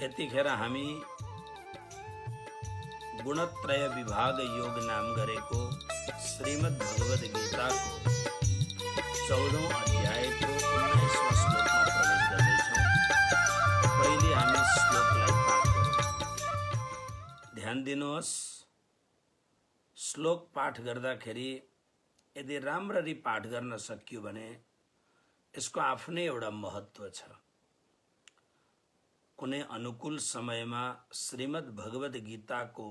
यतिखेर हामी गुणत्रय विभाग योग नाम गरेको श्रीमद् भगवद गीताको 14औं अध्यायको 19वां श्लोकमा प्रवेश गर्दैछौँ। पहिले हामी श्लोकलाई पाठ गरौँ। ध्यान दिनुहोस्, श्लोक पाठ गर्दाखेरि यदि राम्ररी पाठ गर्न सकियो भने यसको आफ्नै एउटा महत्त्व छ। कुनै अनुकूल समयमा श्रीमद् भगवद गीताको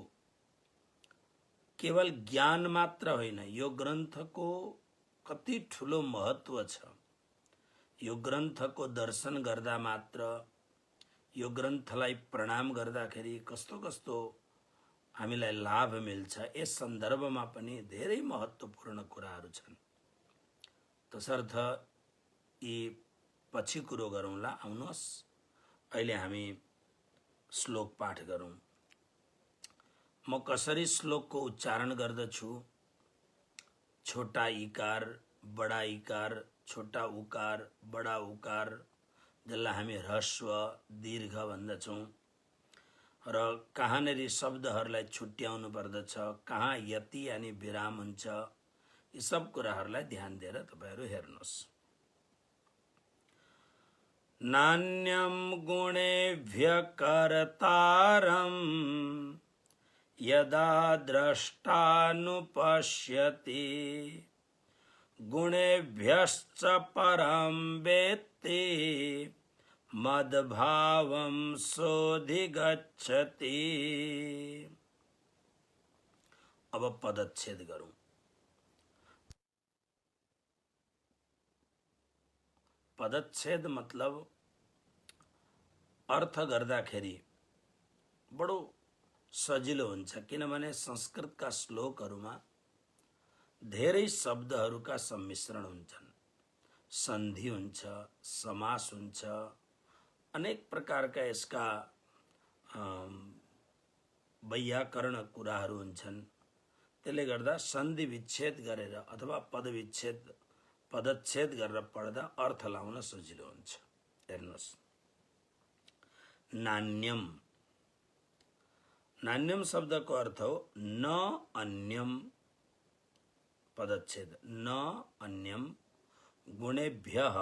केवल ज्ञान मात्र होइन, यो ग्रन्थको कति ठुलो महत्त्व छ। यो ग्रन्थको दर्शन गर्दा मात्र, यो ग्रन्थलाई प्रणाम गर्दाखेरि कस्तो कस्तो हामीलाई लाभ मिल्छ, यस सन्दर्भमा पनि धेरै महत्त्वपूर्ण कुराहरू छन्। तसर्थ यी पछि कुरो गरौँला। आउनुहोस्, अहिले हामी श्लोक पाठ गरौँ। म कसरी श्लोकको उच्चारण गर्दछु? छोटा इकार, बडा इकार, छोटा उकार, बडा उकार, जसलाई हामी ह्रस्व दीर्घ भन्दछौँ, र कहाँनेरि शब्दहरूलाई छुट्याउनु पर्दछ, कहाँ यति अनि विराम हुन्छ, यी सब कुराहरूलाई ध्यान दिएर तपाईहरू हेर्नुहोस्। नान्यं गुणेभ्य कर्तारं यदा द्रष्टानुपश्यति गुणेभ्यश्च परं वेत्ति मद्भावं सोऽधिगच्छति। अब पदच्छेद गरौँ। पदच्छेद मतलब अर्थ गर्दाखेरि बडो सजिलो हुन्छ, किनभने संस्कृतका श्लोकहरूमा धेरै शब्दहरूका सम्मिश्रण हुन्छन्, सन्धि हुन्छ, समास हुन्छ, अनेक प्रकारका यसका वैयाकरण कुराहरू हुन्छन्। त्यसले गर्दा सन्धि विच्छेद गरेर अथवा पदच्छेद गरेर पढ्दा अर्थ लाउन सजिलो हुन्छ। हेर्नुहोस्, नान्यम, नान्यम शब्दको अर्थ हो न अन्यम। पदच्छेद न अन्यम गुणेभ्यः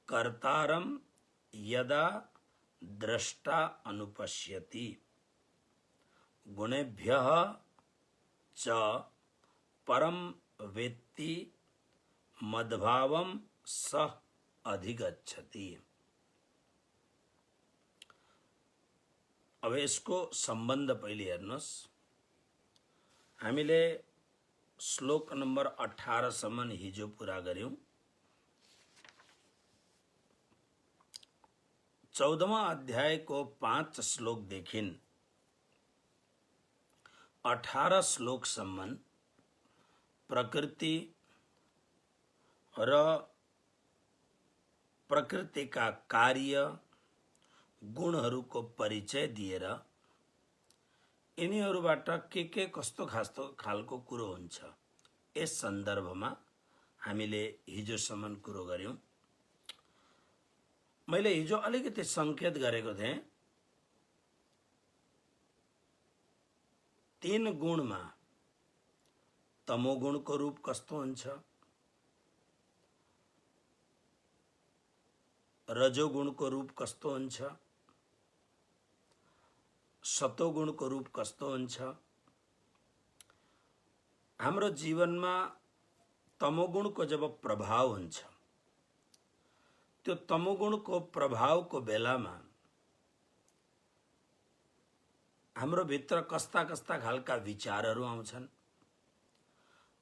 कर्तारं यदा द्रष्टा अनुपश्यति गुणेभ्यः च परं वेत्ति मद्भावं सः अधिगच्छति। अब यसको सम्बन्ध पहिले हेर्नुहोस्। हामीले श्लोक नम्बर 18 सम्म हिजो पुरा गर्यौं। 14वां अध्यायको 5 श्लोकदेखि 18 श्लोकसम्म प्रकृति र प्रकृतिका कार्य गुणहरूको परिचय दिएर यिनीहरूबाट के कस्तो खालको कुरो हुन्छ, यस सन्दर्भमा हामीले हिजोसम्म कुरो गर्यौं। मैले हिजो अलिकति संकेत गरेको थिएँ। 3 गुणमा तमोगुणको रूप कस्तो हुन्छ, रजोगुणको रूप कस्तो हुन्छ, सतोगुणको रूप कस्तो हुन्छ। हाम्रो जीवनमा तमोगुणको जब प्रभाव हुन्छ, त्यो तमोगुणको प्रभावको बेलामा हाम्रो भित्र कस्ता खालका विचारहरू आउँछन्।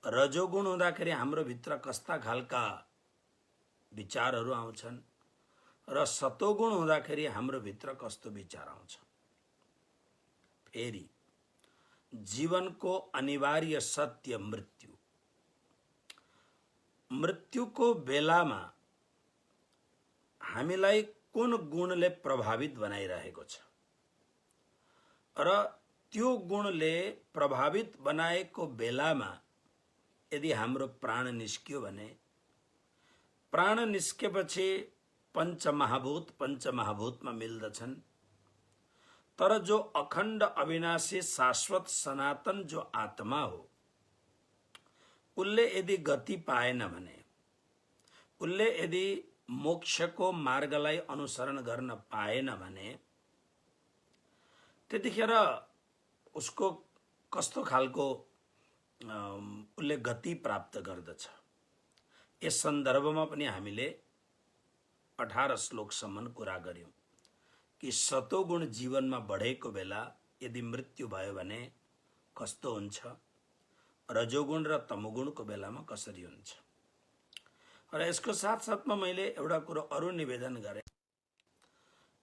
रजोगुण हुँदाखेरि हाम्रो भित्र कस्ता खालका विचारहरू आउँछन्, र सतोगुण हुँदाखेरि हाम्रो भित्र कस्तो विचार आउँछ। फेरि जीवनको अनिवार्य सत्य मृत्यु, मृत्युको बेलामा हामीलाई कुन गुणले प्रभावित बनाइरहेको छ, र त्यो गुणले प्रभावित बनाएको बेलामा यदि हाम्रो प्राण निस्कियो भने, प्राण निस्केपछि पंचमहाभूत पंचमहाभूतमा मिल्दछन्, तर जो अखण्ड अविनाशी शाश्वत सनातन जो आत्मा हो उसले यदि गति पाएन भने, उसले यदि मोक्षको मार्गलाई अनुसरण गर्न पाएन भने त्यतिखेर उसको कस्तो खालको उसले गति प्राप्त गर्दछ। यस सन्दर्भमा पनि हामीले 18 श्लोकसम्म कुरा गर्यौं कि सतोगुण जीवनमा बढेको बेला यदि मृत्यु भयो भने कस्तो हुन्छ, रजोगुण र तमोगुणको बेलामा कसरी हुन्छ। र यसको साथसाथमा मैले एउटा कुरो अरु निवेदन गरे।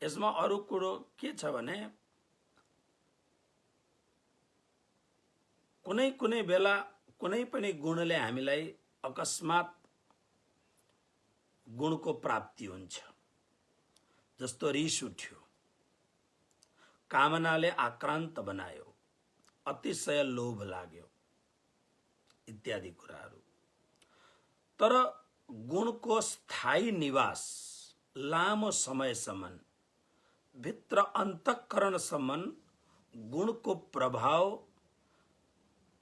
यसमा अरु कुरो के छ भने कुनै कुनै बेला कुनै पनि गुणले हामीलाई अकस्मात गुणको प्राप्ति हुन्छ। जस्तो रिस उठ्यो, कामनाले आक्रान्त बनायो, अतिशय लोभ लाग्यो इत्यादि कुराहरू। तर गुणको स्थायी निवास लामो समयसम्म भित्र अन्तःकरणसम्म गुणको प्रभाव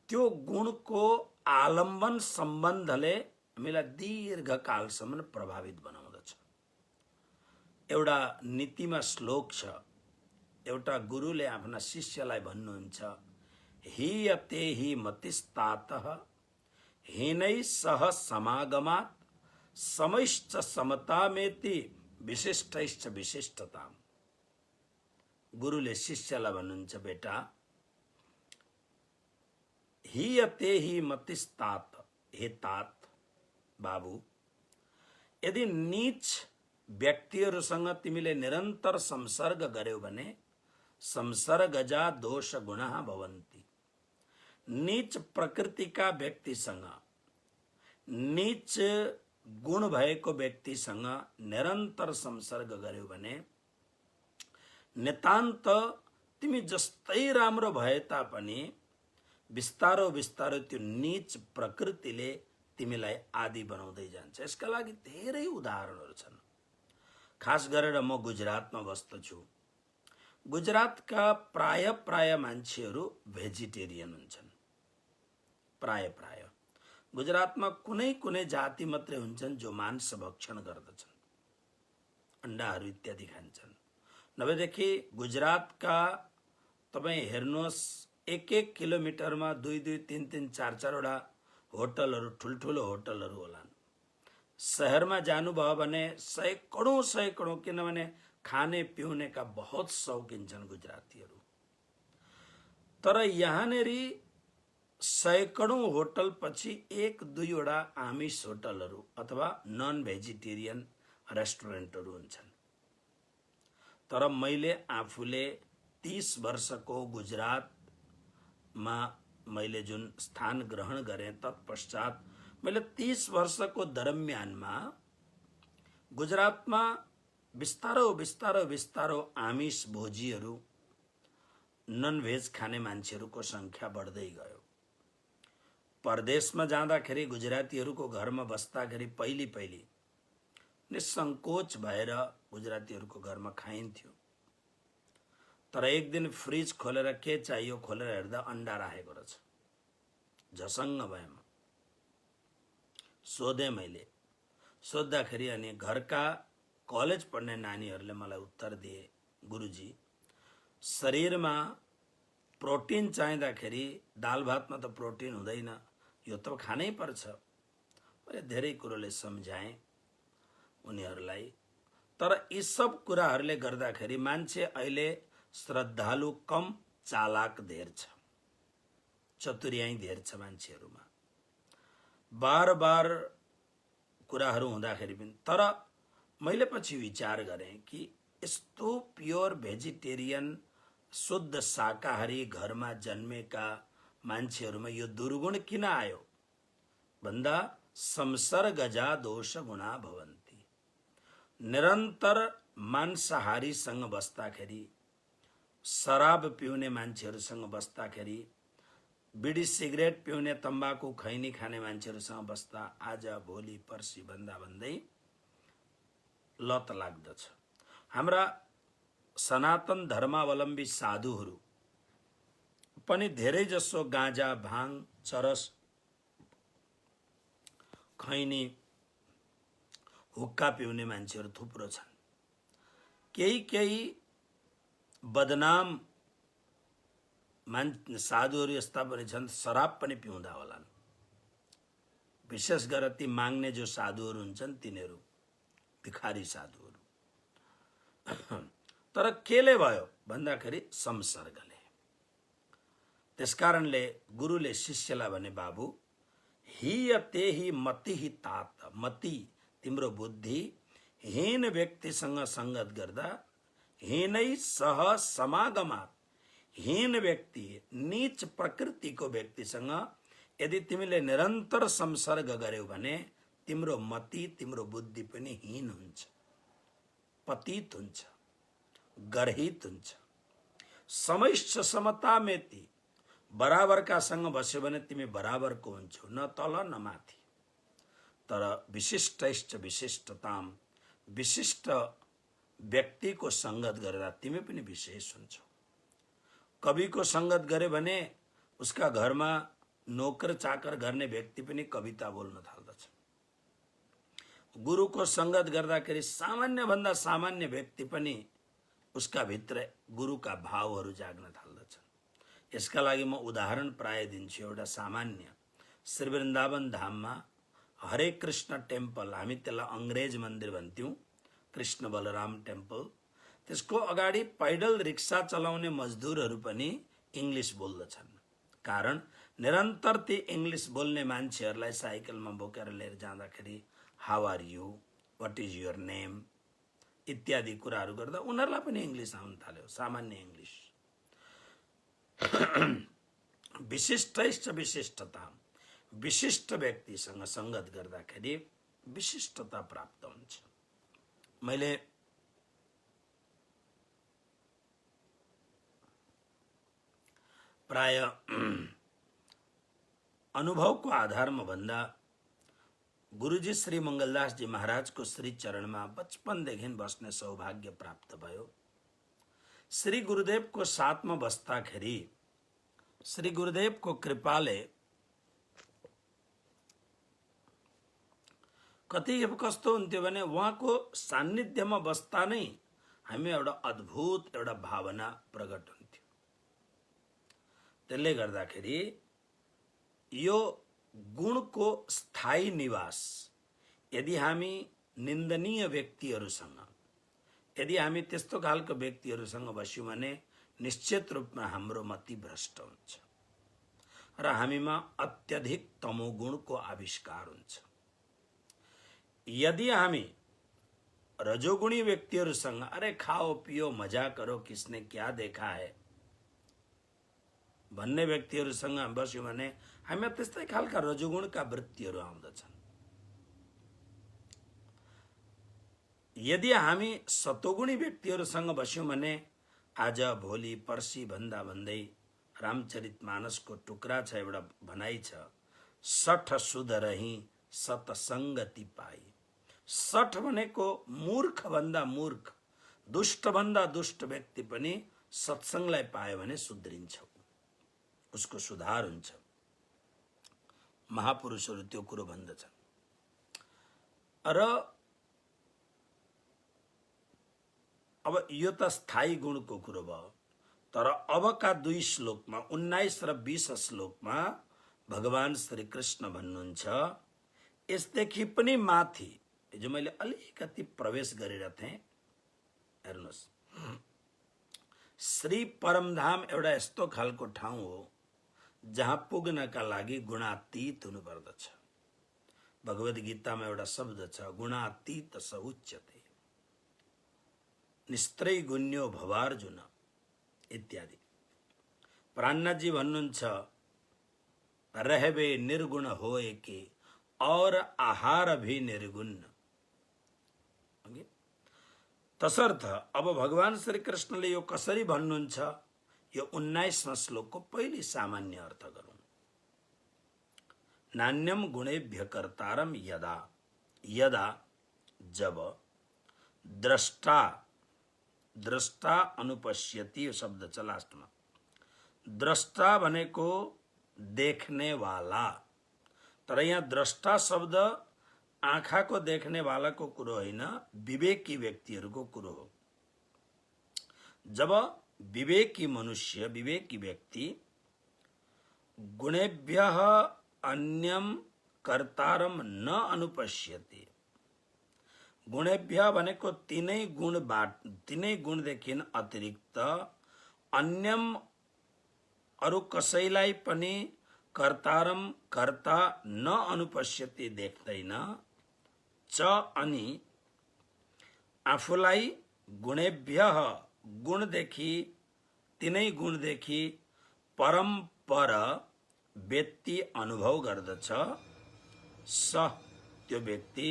त्यो गुणको आलम्बन सम्बन्धले हामीलाई दीर्घकालसम्म प्रभावित बनाउँदछ। एउटा नीतिमा श्लोक छ, एउटा गुरुले आफ्ना शिष्यलाई भन्नुहुन्छ, हीयते हि मतिस्तातः हीनै सह समागमात् समैश्च समतामेति विशिष्टैश्च विशिष्टताम्। गुरुले शिष्यलाई भन्नुहुन्छ, बेटा हीयते हि मतिस्तात, हे तात बाबु, यदि नीच व्यक्तिहरूसँग तिमीले निरन्तर संसर्ग गर्यौ भने संसर्गजा दोष गुणः भवन्ति। नीच प्रकृतिका व्यक्तिसँग, नीच गुण भएको व्यक्तिसँग निरन्तर संसर्ग गर्यौ भने नितान्त तिमी जस्तै राम्रो भए तापनि बिस्तारो बिस्तारो त्यो नीच प्रकृतिले तिमीलाई आदि बनाउँदै जान्छ। यसका लागि धेरै उदाहरणहरू छन्। खास गरेर म गुजरातमा बस्दछु। गुजरातका प्राय मान्छेहरू भेजिटेरियन हुन्छन्। प्राय गुजरातमा कुनै कुनै जाति मात्रै हुन्छन् जो मांस भक्षण गर्दछन्, अण्डाहरू इत्यादि खान्छन्। नभएदेखि गुजरातका तपाईँ हेर्नुहोस्, 1-1 किलोमिटरमा 2-2, 3-3, 4-4 वटा होटलहरू, ठुल्ठुलो होटलहरू होलान्। शहरमा जानुभयो भने सैकडौं, किनभने खाने पिउने का बहुत शौकीन छन् गुजरातीहरू। तर यहाँनेरि सैकडौं होटल पछि 1-2 वटा आमिष होटलहरू अथवा नन भेजिटेरियन रेस्टुरेन्टहरू हुन्छन्। तर मैले आफूले 30 वर्षको गुजरातमा मैले जुन स्थान ग्रहण गरेँ, तत्पश्चात मैले 30 वर्षको दरम्यानमा गुजरातमा बिस्तारो आमिष भोजीहरू, नन भेज खाने मान्छेहरूको संख्या बढ्दै गयो। परदेशमा जाँदाखेरि गुजरातीहरूको घरमा बस्दाखेरि पहिली निसंकोच भएर गुजरातीहरूको घरमा खाइन्थ्यो। तर एक दिन फ्रिज खोलेर के चाहियो खोलेर हेर्दा अन्डा राखेको रहेछ। झसङ्ग भएँ म। सोधेँ मैले। सोद्धाखेरि अनि घरका कलेज पढ्ने नानीहरूले मलाई उत्तर दिए, गुरुजी शरीरमा प्रोटिन चाहिँदाखेरि दाल भातमा त प्रोटिन हुँदैन, यो त खानै पर्छ। मैले धेरै कुरोले सम्झाएँ उनीहरूलाई। तर यी सब कुराहरूले गर्दाखेरि मान्छे अहिले श्रद्धालु कम, चालाक धेर छ, चतुर्याई धेर छ मान्छेहरूमा। बार कुराहरू हुँदाखेरि पनि। तर मैले पछि विचार गरेँ कि यस्तो प्योर भेजिटेरियन, शुद्ध शाकाहारी घरमा जन्मेका मान्छेहरूमा यो दुर्गुण किन आयो भन्दा संसर्गजा दोष गुणा भवन्ति। निरन्तर मांसाहारीसँग बस्दाखेरि, शराब पिउने मान्छेहरूसँग बस्दाखेरि, बिडी सिगरेट पिउने, तम्बाकू खैनी खाने मान्छेहरूसँग बस्दा आज भोलि पर्सि भन्दै लत लाग्दछ। हाम्रा सनातन धर्मावलम्बी साधुहरू पनि धेरै जसो गाँजा, भाङ, चरस, खैनी, हुक्का पिउने मान्छेहरू थुप्रो छन्। केही बदनाम साधुहरू यस्ता पनि छन्, शराब पनि पिउँदा होलान्। विशेष गरेर ती माग्ने जो साधुहरू हुन्छन् तिनीहरू भिखारी साधुहरू। तर केले भयो भन्दाखेरि संसर्गले। त्यसकारणले गुरुले शिष्यलाई भने, बाबु हियते हि मति हि तात, मति तिम्रो बुद्धि हीन व्यक्तिसँग संगत गर्दा, हीनै सह समागमात, हीन व्यक्ति नीच प्रकृतिको व्यक्तिसँग यदि तिमीले निरन्तर संसर्ग गर्यौ भने तिम्रो मति, तिम्रो बुद्धि पनि हीन हुन्छ, पतित हुन्छ, गर्हित हुन्छ। समैश्च समतामेति, बराबरका सँग बस्यो भने तिमी बराबरको हुन्छौ, न तल न माथि। तर विशिष्टैश्च विशिष्टताम, विशिष्ट व्यक्तिको संगत गर्दा तिमी पनि विशेष हुन्छौ। कविको संगत गरे भने उसका घरमा नोकर चाकर गर्ने व्यक्ति पनि कविता बोल्न थाल्दछ। गुरुको संगत गर्दाखेरि सामान्य भन्दा सामान्य व्यक्ति पनि उसका भित्र गुरुका भावहरू जाग्न थाल्दछ। यसका लागि म उदाहरण प्राय दिन्छु। एउटा सामान्य श्री वृन्दावन धाममा हरे कृष्ण टेम्पल, हामी त्यसलाई अंग्रेज मन्दिर भन्थ्यौं, कृष्ण बलराम टेम्पल। त्यसको अगाडि पैदल रिक्सा चलाउने मजदुरहरू पनि इंग्लिश बोल्दछन्। कारण निरन्तर ती इंग्लिश बोल्ने मान्छेहरूलाई साइकलमा बोकेर लिएर जाँदाखेरि how are you, what is your name इत्यादि कुराहरू गर्दा उनीहरूलाई पनि इंग्लिश आउन थाल्यो, सामान्य इंग्लिश। विशिष्टैश्च विशिष्टता, विशिष्ट व्यक्तिसँग संगत गर्दाखेरि विशिष्टता प्राप्त हुन्छ। मैले प्राय अनुभवको आधारमा भन्दा गुरुजी श्री मंगलदास जी महाराज को श्री चरणमा बचपनदेखि बस्ने सौभाग्य प्राप्त भयो। श्री गुरुदेव को साथमा बस्दाखेरि श्री गुरुदेव को कृपाले कति कस्तो हुन्थ्यो भने उहाँको सान्निध्यमा बस्दा नै हामी एउटा अद्भुत एउटा भावना प्रकट हुन्थ्यो। त्यसले गर्दाखेरि यो गुणको स्थायी निवास यदि हामी निन्दनीय व्यक्तिहरूसँग, यदि हामी त्यस्तो खालको व्यक्तिहरूसँग बस्यौं भने निश्चित रूपमा हाम्रो मति भ्रष्ट हुन्छ र हामीमा अत्यधिक तमोगुणको आविष्कार हुन्छ। यदि हामी रजोगुणी व्यक्तिहरूसँग अरे खाओ पियो मजा करो किसने क्या देखा है भन्ने व्यक्तिहरूसँग बस्यौं भने हामी त्यस्तै खालका रजोगुणका वृत्तिहरू आउँदछन्। यदि हामी सतोगुणी व्यक्तिहरूसँग बस्यौं भने आज भोलि पर्सि भन्दा भन्दै रामचरितमानसको टुक्रा छ, एउटा भनाइ छ, सठ सुधरही सतसंगति पाई। सठ भनेको मूर्ख भन्दा मूर्ख, दुष्ट भन्दा दुष्ट व्यक्ति पनि सत्संगलाई पायो भने सुध्रिन्छ, उसको सुधार हुन्छ। महापुरुषहरू त्यो कुरो भन्दछन्। र अब यो त स्थायी गुणको कुरो भयो। तर अबका 2 श्लोकमा 19 र 20 श्लोकमा भगवान श्री कृष्ण भन्नुहुन्छ यसदेखि पनि माथि, जो मैले अलिकति प्रवेश गरिरहेथे, हेर्नुहोस्, श्री परमधाम एउटा यस्तो खालको ठाउँ हो जहाँ पुग्नका लागि गुणातीत हुनुपर्दछ। भगवद गीतामा एउटा शब्द छ, गुणातीत स उच्यते, निस्त्रय गुण्यो भवार्जुन इत्यादि। प्राणनाथ जी भन्नुहुन्छ रहबे निर्गुण होए के और आहार भी निर्गुण। तसर्थ अब भगवान श्री कृष्णले यो कसरी भन्नुहुन्छ, यो 19वां श्लोकको पहिले सामान्य अर्थ गरौं। नान्यम गुणेभ्य कर्तारम यदा यदा, जब द्रष्टा દ્રષ્ટા अनुपश्यति यो शब्द छ लास्टमा। દ્રષ્ટા भनेको देख्ने वाला, तर यहाँ द्रष्टा शब्द आँखाको देख्ने वालाको कुरो होइन, विवेकी व्यक्तिहरूको कुरो हो। जब विवेकी मनुष्य, विवेकी व्यक्ति गुणेभ्यः अन्यम कर्तारम न अनुपश्यति, गुणेभ्य भनेको तीनै गुणदेखि अतिरिक्त अन्यम अरु कसैलाई पनि कर्तारम कर्ता न अनुपश्यति देख्दैन, च अनि आफूलाई गुणेभ्यः गुणदेखि तीनै गुणदेखि परम्पर व्यक्ति अनुभव गर्दछ, स त्यो व्यक्ति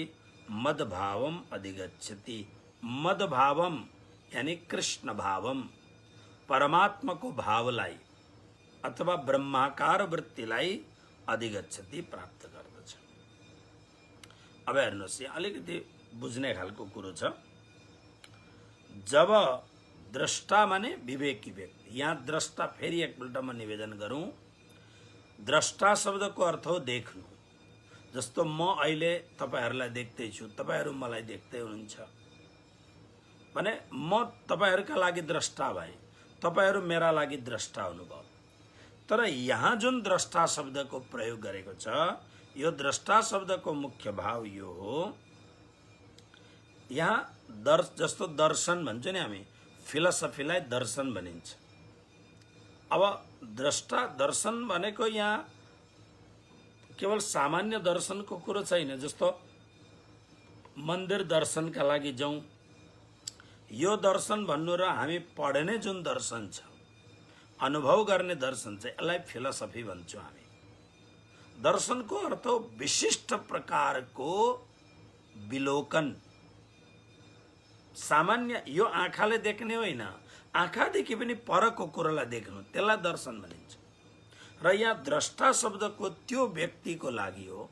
मदभावम अधिगच्छति। मदभावम यानी कृष्ण भावम, परमात्मा को भावलाई अथवा ब्रह्माकार वृत्तिलाई अधिगच्छति, प्राप्त गर्दछ। अब हेर्नुहोस्, यहाँ अलिकति बुझ्ने खालको कुरो छ। जब द्रष्टा माने विवेकी व्यक्ति, यहाँ द्रष्टा फेरि एकपल्ट म निवेदन गरौँ, द्रष्टा शब्दको अर्थ हो देख्नु। जस्तो म अहिले तपाईहरुलाई देख्दैछु, तपाईहरु मलाई देख्दै हुनुहुन्छ भने म तपाईहरुका लागि द्रष्टा भए, तपाईहरु मेरा लागि द्रष्टा हुनुभयो। तर यहाँ जुन द्रष्टा शब्दको प्रयोग गरेको छ, यो द्रष्टा शब्दको मुख्य भाव यो हो, यहाँ जस्तो दर्शन भन्छ नि हामी, फिलोसफीलाई दर्शन भनिन्छ। अब द्रष्टा दर्शन भनेको यहाँ केवल सामान्य दर्शनको कुरो छैन। जस्तो मन्दिर दर्शनका लागि जाउँ, यो दर्शन भन्नु र हामी पढ्ने जुन दर्शन छ, अनुभव गर्ने दर्शन छ, यसलाई फिलोसफी भन्छौँ हामी। दर्शनको अर्थ हो विशिष्ट प्रकारको विलोकन। सामान्य यो आँखाले देख्ने होइन, आँखादेखि पनि परको कुरोलाई देख्नु, त्यसलाई दर्शन भनिन्छ। र यहाँ द्रष्टा शब्दको त्यो व्यक्तिको लागि हो,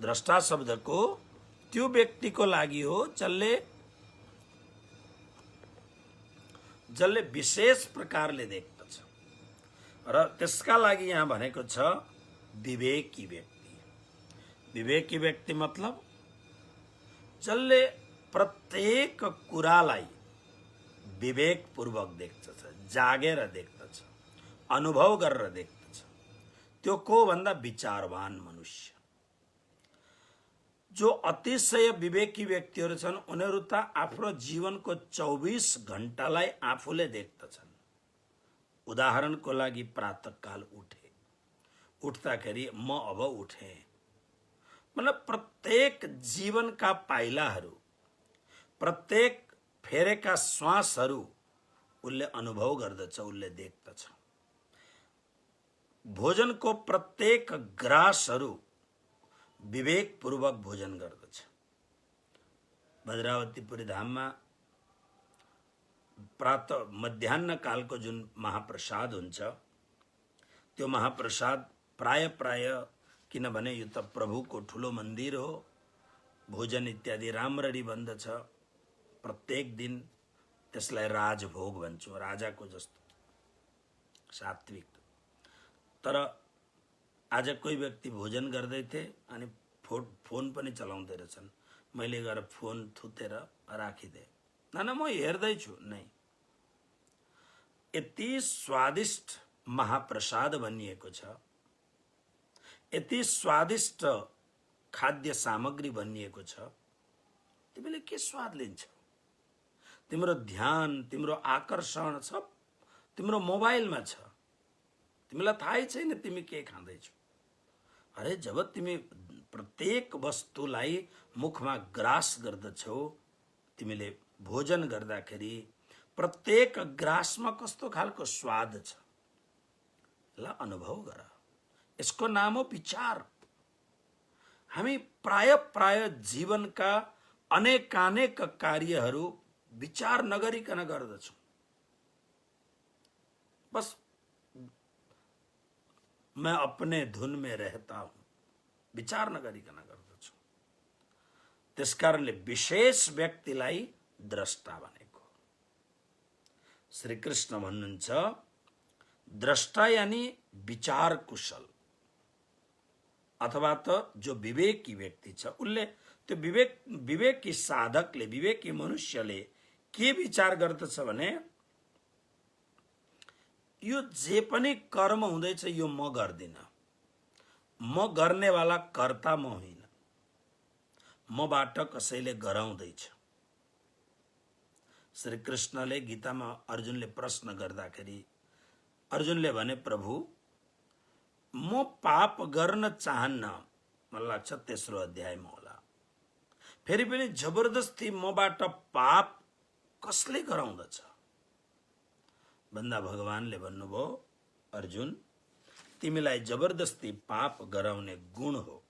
द्रष्टा शब्दको त्यो व्यक्तिको लागि हो जसले विशेष प्रकारले देख्दछ। र त्यसका लागि यहाँ भनेको छ विवेकी व्यक्ति। विवेकी व्यक्ति मतलब जसले प्रत्येक कुरालाई विवेकपूर्वक देख्दछ, जागेर देख्दछ, अनुभव गरेर देख्दछ। त्यो को भन्दा विचारवान मनुष्य। जो अतिशय विवेकी व्यक्तिहरू छन्, उनीहरू त आफ्नो जीवनको 24 घण्टालाई आफूले देख्दछन्। उदाहरणको लागि प्रातःकाल उठ्दाखेरि म अब उठे, मतलब प्रत्येक जीवनका पाइलाहरू, प्रत्येक फेरेका श्वासहरू उसले अनुभव गर्दछ, उसले देख्दछ। भोजनको प्रत्येक ग्रासहरू विवेकपूर्वक भोजन गर्दछ। भद्रावतीपुरी धाममा मध्याह्न कालको जुन महाप्रसाद हुन्छ, त्यो महाप्रसाद प्राय किनभने यो त प्रभुको ठुलो मन्दिर हो, भोजन इत्यादि राम्ररी बन्दछ। प्रत्येक दिन त्यसलाई राजभोग भन्छौँ, राजाको जस्तो सात्विक। तर आज कोही व्यक्ति भोजन गर्दै थिए अनि फोन पनि चलाउँदै रहेछन्। मैले गएर फोन थुतेर राखिदिएँ। न म हेर्दैछु नै। यति स्वादिष्ट महाप्रसाद बनिएको छ, यति स्वादिष्ट खाद्य सामग्री बनिएको छ, तिमीले के स्वाद लिन्छौ? तिम्रो ध्यान, तिम्रो आकर्षण सब तिम्रो मोबाइलमा छ, तिमीलाई थाहै छैन तिमी के खाँदैछौ। अरे जब तिमी प्रत्येक वस्तुलाई मुखमा ग्रास गर्दछौ, तिमीले भोजन गर्दाखेरि प्रत्येक ग्रासमा कस्तो खालको स्वाद छ, ल अनुभव गर। यसको नाम हो विचार। हामी प्राय जीवनका अनेकानेक कार्यहरू विचार नगरिकन गर्दछौँ। बस मैं अपने धुन में रहता हूँ, विचार नगरिकन गर्दछु। त्यसकारणले विशेष व्यक्तिलाई द्रष्टा भनेको। श्री कृष्ण भन्नुहुन्छ द्रष्टा यानी विचार कुशल अथवा त जो विवेकी व्यक्ति छ उसले त्यो विवेकी साधकले विवेकी मनुष्यले के विचार गर्दछ भने यो जे पनि कर्म हुँदैछ यो म गर्दिन, म गर्नेवाला कर्ता म होइन, मबाट कसैले गराउँदैछ। श्री कृष्णले गीतामा अर्जुनले प्रश्न गर्दाखेरि अर्जुनले भने प्रभु म पाप गर्न चाहन्न, मलाई लाग्छ तेस्रो अध्यायमा होला, फेरि पनि जबरदस्ती मबाट पाप कसले गराउँदछ भन्दा भगवानले भन्नुभयो अर्जुन तिमीलाई जबरदस्ती पाप गराउने गुण हो,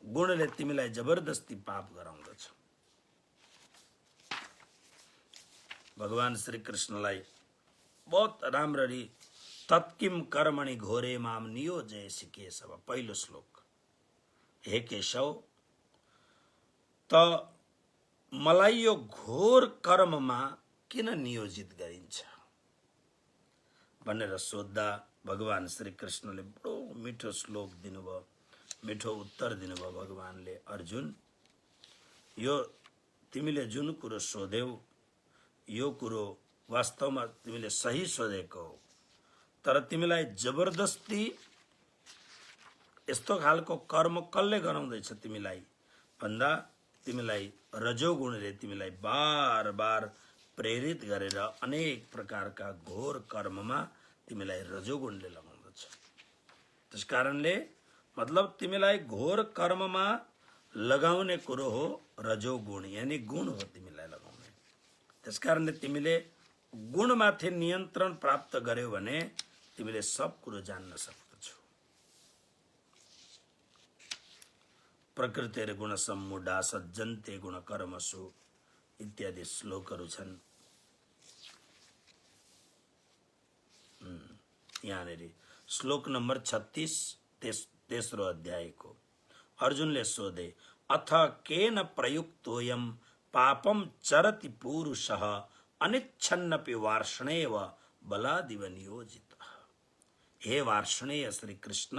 गुणले तिमीलाई जबरदस्ती पाप गराउँदछ। भगवान श्री कृष्णलाई बहुत राम्ररी तत्किम कर्मणि घोरे माम नियोजयसि केशव, पहिलो श्लोक, हे केशव त मलाई यो घोर कर्ममा किन नियोजित गरिन्छ भनेर सोद्धा भगवान श्री कृष्णले बडो मिठो श्लोक दिनुभयो, मिठो उत्तर दिनुभयो। भगवानले अर्जुन यो तिमीले जुन कुरो सोध्यौ यो कुरो वास्तवमा तिमीले सही सोधेको हो, तर तिमीलाई जबरदस्ती यस्तो खालको कर्म कसले गराउँदैछ तिमीलाई भन्दा तिमीलाई रजोगुणले तिमीलाई बार बार प्रेरित गरेर अनेक प्रकारका घोर कर्ममा तिमीलाई रजोगुणले लगाउँदछ। त्यसकारणले मतलब तिमीलाई घोर कर्ममा लगाउने कुरो हो रजोगुण, यानी गुण हो तिमीलाई लगाउने। त्यसकारणले तिमीले गुणमाथि नियन्त्रण प्राप्त गर्यौ भने तिमीले सब कुरो जान्न सक्दछौ। प्रकृतिर गुण सम्मूढा सज्जन्ते गुण कर्मसु इत्यादि श्लोकहरू छन्। यहाँनिर श्लोक नम्बर 36 तेस्रो अध्यायको अर्जुनले सोधे अथ केन प्रयुक्तोयम पापम चरति पुरुषः अनिच्छन्नपि वार्ष्णेय बलादिव नियोजितः। हे वार्ष्णेय श्री कृष्ण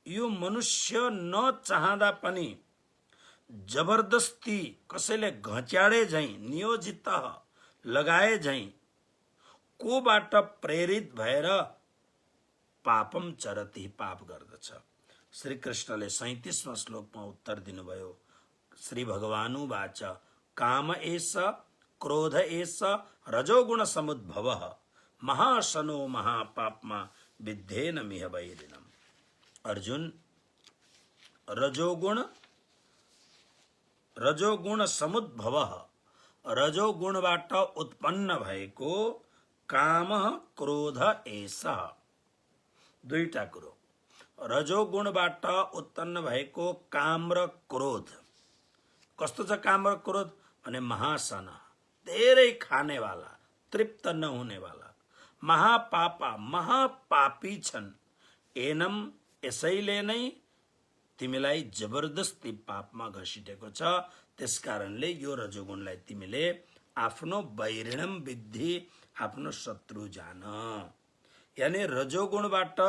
यो मनुष्य न चाहँदा पनि जबरदस्ती कसैले घच्याडे झैं नियोजित लगाए झैं कोबाट प्रेरित भएर पापम चरति पाप गर्दछ। श्री कृष्णले 37वां श्लोकमा उत्तर दिनुभयो श्री भगवानुवाच काम एष क्रोध एष रजोगुण समुद्भवः महाशनो महापाप्मा विद्धेन मिह वैरिणम्। अर्जुन रजोगुण समुद्भवः रजोगुणबाट उत्पन्न भएको काम क्रोध एषः, दुईटा कुरो, रजोगुणबाट उत्पन्न भएको काम र क्रोध। कस्तो छ काम र क्रोध भने महासन, धेरै खानेवाला, तृप्त नहुनेवाला, महापापा, महापापी छन्। एनम यसैले नै तिमीलाई जबरदस्ती पापमा घसिटेको छ। त्यसकारणले यो रजोगुणलाई तिमीले आफ्नो वैरिणम विद्धि, आफ्नो शत्रु जान। यानी रजोगुणबाट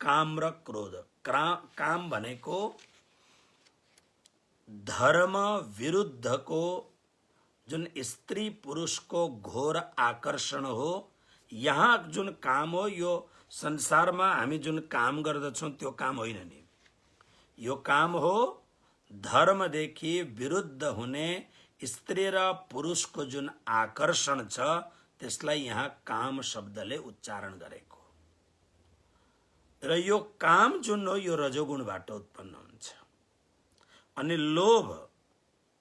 काम र क्रोध, काम भनेको धर्म विरुद्धको जुन स्त्री पुरुषको घोर आकर्षण हो। यहाँ जुन काम हो यो संसारमा हामी जुन काम गर्दछौं त्यो काम होइन नि, यो काम हो धर्मदेखि विरुद्ध हुने स्त्री र पुरुषको जुन आकर्षण छ त्यसलाई यहाँ काम शब्दले उच्चारण गरेको। र यो काम जुन हो यो रजोगुणबाट उत्पन्न हुन्छ। अनि लोभ,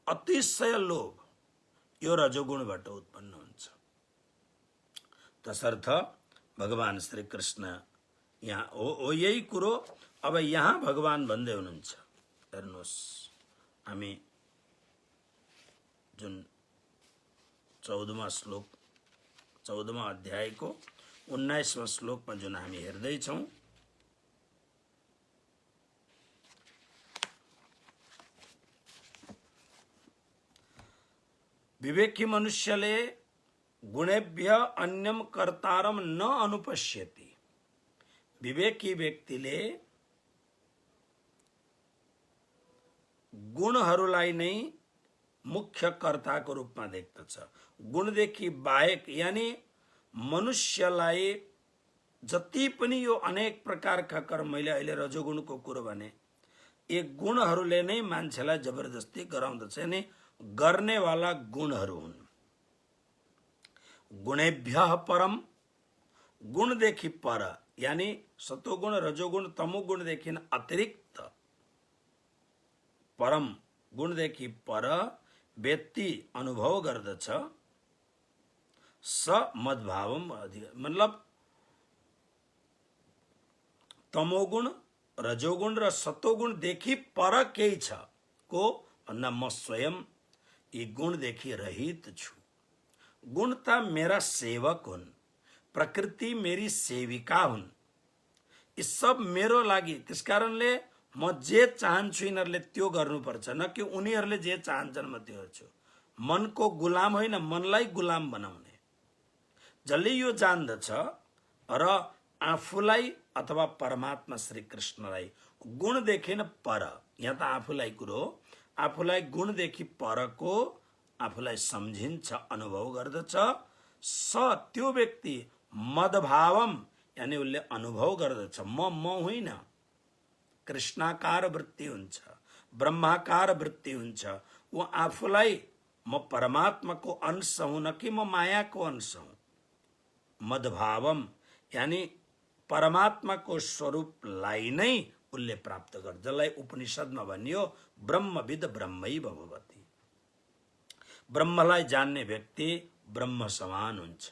अतिशय लोभ, यो रजोगुणबाट उत्पन्न हुन्छ। तसर्थ भगवान श्री कृष्ण यहाँ हो यही कुरो। अब यहाँ भगवान भन्दै हुनुहुन्छ, हेर्नुहोस् हामी जुन 14वां श्लोक 14वां अध्यायको 19वां श्लोकमा जुन हामी हेर्दैछौँ, विवेकी मनुष्यले गुणेभ्य अन्यम कर्तारम न अनुपश्यति। विवेकी व्यक्तिले गुणहरूलाई नै मुख्य कर्ताको रूपमा देख्दछ। गुणदेखि बाहेक यानी मनुष्यलाई जति पनि यो अनेक प्रकारका कर्म, मैले अहिले रजोगुणको कुरो भने, यी गुणहरूले नै मान्छेलाई जबरजस्ती गराउँदछ, यानी गर्नेवाला गुणहरू हुन्। गुणेभ्यः परम, गुणदेखि पर यानी सतोगुण रजोगुण तमोगुणदेखि अतिरिक्त परम गुणदेखि पर व्यक्ति अनुभव गर्दछ। स मद्भावम अधिक, मतलब तमोगुण रजोगुण र सतोगुणदेखि पर केही छ को भन्दा म स्वयं यी गुणदेखि रहित छु। गुण त मेरा सेवक हुन्, प्रकृति मेरी सेविका हुन्, यी सब मेरो लागि। त्यसकारणले म जे चाहन्छु यिनीहरूले त्यो गर्नुपर्छ, न कि उनीहरूले जे चाहन्छन् म त्यो गर्छु। मनको गुलाम होइन, मनलाई गुलाम बनाउने। जसले यो जान्दछ र आफूलाई अथवा परमात्मा श्री कृष्णलाई गुणदेखि न पर, यहाँ त आफूलाई कुरो, आफूलाई गुणदेखि परको आफूलाई सम्झिन्छ, अनुभव गर्दछ। स त्यो व्यक्ति मदभावम यानी उसले अनुभव गर्दछ म होइन। कृष्णाकार वृत्ति हुन्छ, ब्रह्माकार वृत्ति हुन्छ। वो आफूलाई म परमात्माको अंश हुँ न कि म मायाको अंश हुँ। मदभावम यानी परमात्माको स्वरूपलाई नै उसले प्राप्त गर्छ, जसलाई उपनिषदमा भनियो ब्रह्मविद ब्रह्मैव भवति। ब्रह्मलाई जान्ने व्यक्ति ब्रह्म समान हुन्छ।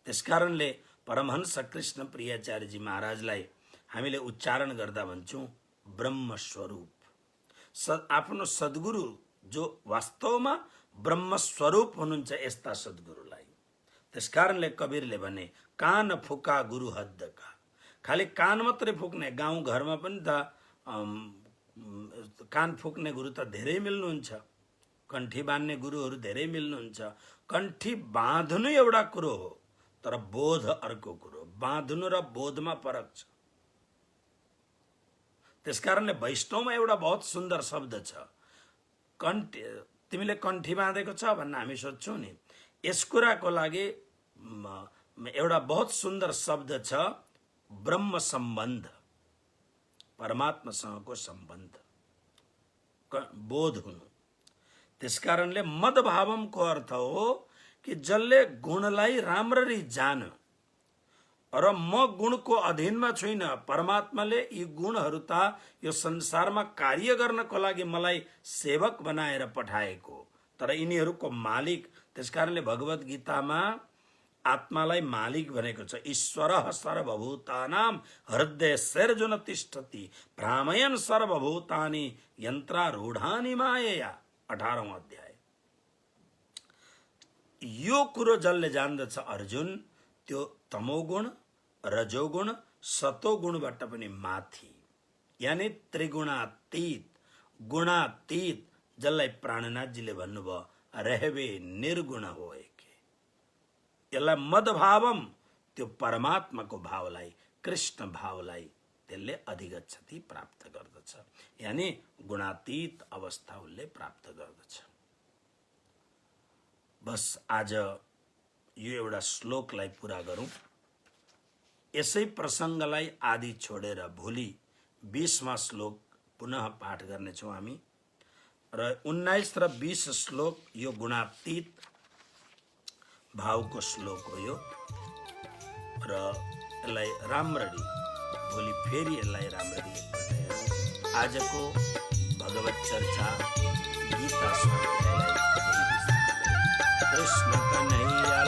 त्यसकारणले परमहंस कृष्ण प्रियाचार्यजी महाराजलाई हामीले उच्चारण गर्दा भन्छौं ब्रह्म स्वरूप। आफ्नो सद्गुरु जो वास्तवमा ब्रह्म स्वरूप हुनुहुन्छ, यस्ता सद्गुरुलाई। त्यसकारणले कबीरले भने कान फुका गुरु हद्दका। खाली कान मात्रै फुक्ने, गाउँ घरमा पनि त कान फुक्ने गुरु त धेरै मिल्नुहुन्छ, कण्ठी बान्ने गुरुहरू धेरै मिल्नुहुन्छ। कण्ठी बाँध्नु एउटा कुरो हो, तर बोध अर्को कुरो। बाँध्नु र बोधमा फरक छ। त्यसकारणले वैष्णवमा एउटा बहुत सुन्दर शब्द छ, कण्ठी। तिमीले कण्ठी बाँधेको छ भन्न हामी सोध्छौं नि, यस कुराको लागि एउटा बहुत सुन्दर शब्द छ, ब्रह्म सम्बन्ध, परमात्मासँगको सम्बन्ध, बोध हुनु। त्यसकारणले मदभावमको अर्थ हो कि जसले गुणलाई राम्ररी जान र म गुणको अधीनमा छुइन। परमात्माले यी गुणहरू त यो संसारमा कार्य गर्नको लागि मलाई सेवक बनाएर पठाएको, तर यिनीहरूको मालिक। त्यसकारणले भगवत गीतामा आत्मालाई मालिक भनेको छ। ईश्वरः सर्वभूतानां हृदयेर्जुन तिष्ठति भ्रामयन् सर्वभूतानि यन्त्रारूढानि मायया, 18औं अध्याय। यो कुरो जसले जान्दछ अर्जुन, त्यो तमोगुण रजोगुण सतोगुणबाट पनि माथि, यानी त्रिगुणातीत गुणातीत, जसलाई प्राणनाथजीले भन्नुभयो रहवे निर्गुण होए। यसलाई मदभावम, त्यो परमात्माको भावलाई, कृष्ण भावलाई त्यसले अधिगच्छति, प्राप्त गर्दछ। यानी गुणातीत अवस्था उसले प्राप्त गर्दछ। बस आज यो एउटा श्लोकलाई पूरा गरौं। यसै प्रसङ्गलाई आदि छोडेर भोलि 20वां श्लोक पुनः पाठ गर्नेछौँ हामी। र 19 र 20 श्लोक यो गुणातीत भावको श्लोक हो यो। र यसलाई राम्ररी भोलि फेरि यसलाई राम्ररी एकपल्ट हेरौँ। आजको भगवत चर्चा गीता स्वाध्यायलाई कृष्ण कन्हैया